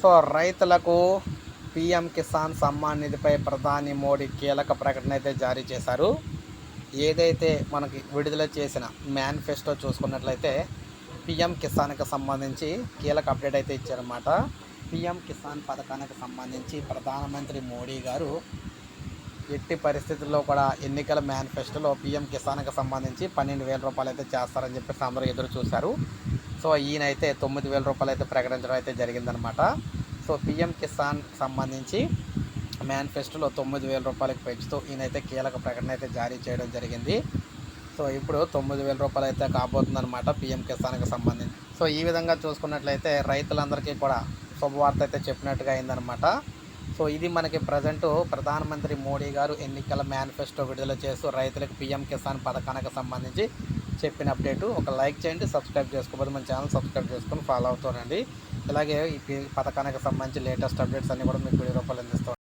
So రైతులకు PM Kisan Samman నిధిపై ప్రధాని మోడీ కీలక ప్రకటన అయితే జారీ చేశారు. ఏదైతే మనకి విడుదల చేసిన మేనిఫెస్టో చూసుకున్నట్లయితే పీఎం కిసాన్కి సంబంధించి కీలక అప్డేట్ అయితే ఇచ్చారన్నమాట. పీఎం కిసాన్ పథకానికి సంబంధించి ప్రధానమంత్రి మోడీ గారు ఎట్టి పరిస్థితుల్లో కూడా ఎన్నికల మేనిఫెస్టోలో పీఎం కిసాన్కి సంబంధించి 12,000 రూపాయలు అయితే చేస్తారని చెప్పేసి అందరూ ఎదురు చూశారు. సో ఈయనైతే 9,000 రూపాయలు అయితే ప్రకటించడం అయితే జరిగిందనమాట. సో పీఎం కిసాన్ సంబంధించి మేనిఫెస్టోలో 9,000 రూపాయలకు పెంచుతూ ఈయనైతే కీలక ప్రకటన అయితే జారీ చేయడం జరిగింది. సో ఇప్పుడు 9,000 రూపాయలు అయితే కాబోతుందన్నమాట పీఎం కిసాన్కి సంబంధించి. సో ఈ విధంగా చూసుకున్నట్లయితే రైతులందరికీ కూడా శుభవార్త అయితే చెప్పినట్టుగా అయిందనమాట. సో ఇది మనకి ప్రజెంటు ప్రధానమంత్రి మోడీ గారు ఎన్నికల మేనిఫెస్టో విడుదల చేస్తూ రైతులకు పీఎం కిసాన్ పథకానికి సంబంధించి చెప్పిన అప్డేటు. ఒక లైక్ చేయండి, సబ్స్క్రైబ్ చేసుకోకపోతే మన ఛానల్ సబ్స్క్రైబ్ చేసుకొని ఫాలో అవుతానండి. ఇలాగే ఈ పథకానికి సంబంధించి లేటెస్ట్ అప్డేట్స్ అన్నీ కూడా మీకు వీడియో రూపాయలు అందిస్తాం.